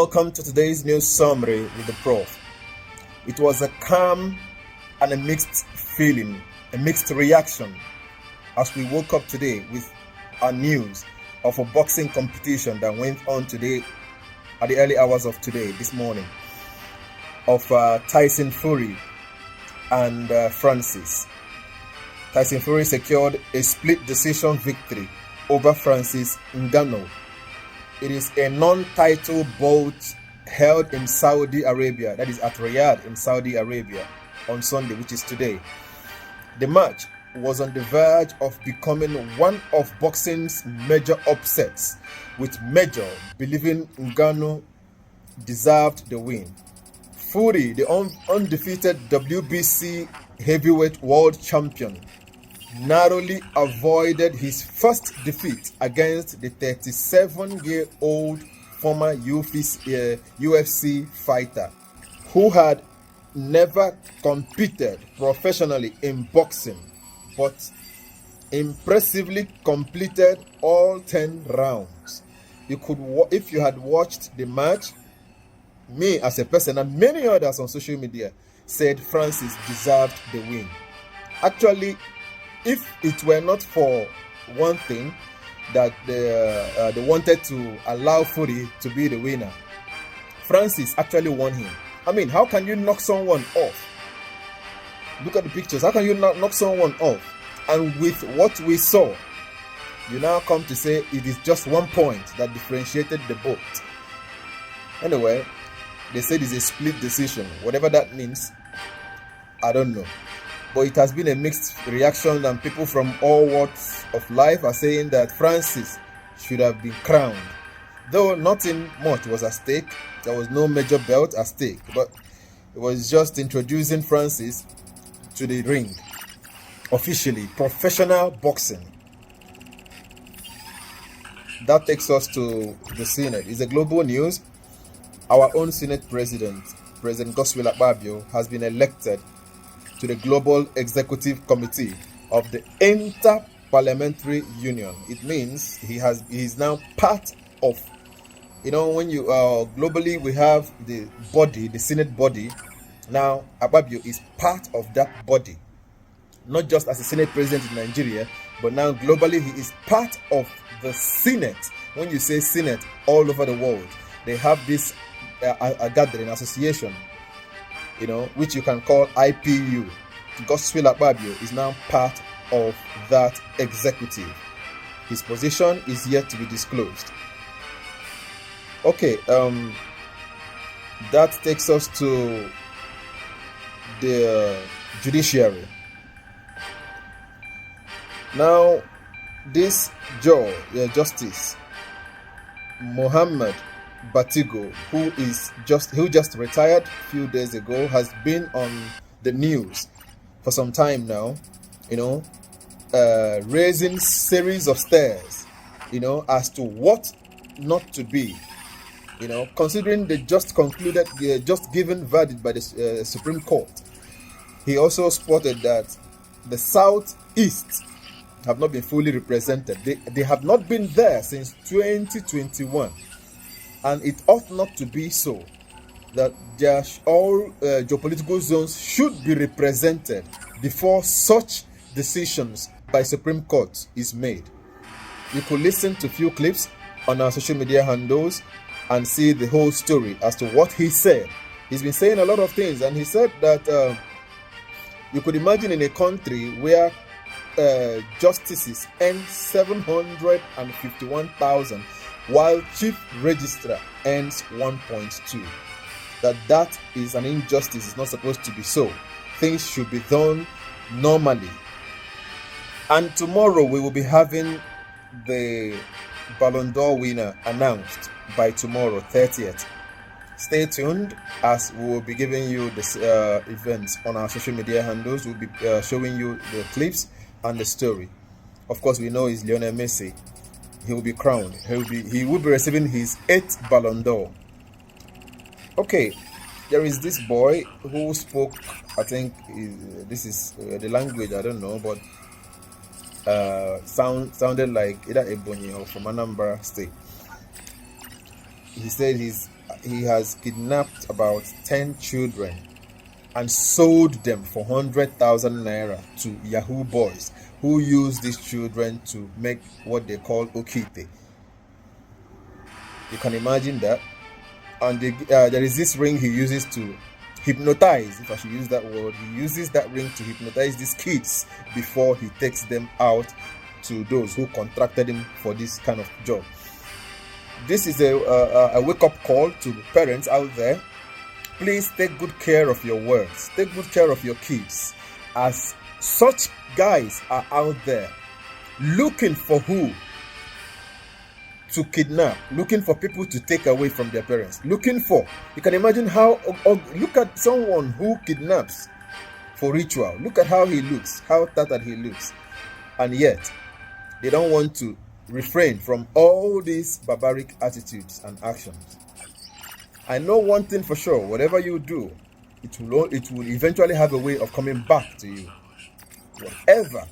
Welcome to today's news summary with the Prof. It was a calm and a mixed feeling, a mixed reaction as we woke up today with our news of a boxing competition that went on today at the early hours of today, this morning, of Tyson Fury and Francis. Tyson Fury secured a split decision victory over Francis Ngannou. It is a non-title bout held in Saudi Arabia, that is at Riyadh in Saudi Arabia, on Sunday, which is today. The match was on the verge of becoming one of boxing's major upsets, with Major believing Ngannou deserved the win. Fury, the undefeated WBC heavyweight world champion, narrowly avoided his first defeat against the 37-year-old former UFC fighter, who had never competed professionally in boxing, but impressively completed all 10 rounds. If you had watched the match, me as a person and many others on social media said Francis deserved the win. Actually, if it were not for one thing, that they wanted to allow Fury to be the winner, Francis actually won him. I mean, how can you knock someone off? Look at the pictures. How can you knock someone off? And with what we saw, you now come to say it is just 1 point that differentiated the both. Anyway, they said it's a split decision. Whatever that means, I don't know. But it has been a mixed reaction, and people from all walks of life are saying that Francis should have been crowned. Though nothing much was at stake, there was no major belt at stake, but it was just introducing Francis to the ring. Officially, professional boxing. That takes us to the Senate. It's a global news. Our own Senate President Godswill Akpabio, has been elected to the Global Executive Committee of the Inter-Parliamentary Union. It means he is now part of, when you globally we have the body, the Senate body. Now Akpabio is part of that body, not just as a Senate President in Nigeria, but now globally he is part of the Senate. When you say Senate all over the world, they have this a gathering association, which you can call IPU. Godswill Akpabio is now part of that executive. His position is yet to be disclosed. Okay, that takes us to the judiciary. Now, this Justice Mohammed Batigo, who just retired a few days ago, has been on the news for some time now, raising series of stares, as to what not to be, considering the just given verdict by the Supreme Court. He also spotted that the Southeast have not been fully represented. They have not been there since 2021. And it ought not to be so, that all geopolitical zones should be represented before such decisions by Supreme Court is made. You could listen to a few clips on our social media handles and see the whole story as to what he said. He's been saying a lot of things, and he said that you could imagine in a country where justices earn 751,000, while chief registrar earns 1.2. That is an injustice. It's not supposed to be so. Things should be done normally. And tomorrow we will be having the Ballon d'Or winner announced by tomorrow, 30th. Stay tuned, as we will be giving you this events on our social media handles. We'll be showing you the clips and the story. Of course, we know it's Lionel Messi. He will be crowned. He will be receiving his 8th Ballon d'Or. Okay, there is this boy who spoke, I think this is the language, I don't know, but sounded like either Ebonyi or from Anambra State. He said he's he has kidnapped about 10 children and sold them for 100,000 naira to Yahoo boys who use these children to make what they call okite. You can imagine that. And there is this ring he uses to hypnotize, if I should use that word. He uses that ring to hypnotize these kids before he takes them out to those who contracted him for this kind of job. This is a wake-up call to parents out there. Please take good care of your words. Take good care of your kids, as such guys are out there looking for who to kidnap, looking for people to take away from their parents, looking for, you can imagine how, look at someone who kidnaps for ritual. Look at how he looks, how tattered he looks. And yet, they don't want to refrain from all these barbaric attitudes and actions. I know one thing for sure: whatever you do, it will eventually have a way of coming back to you. Whatever.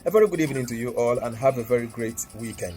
A very good evening to you all, and have a very great weekend.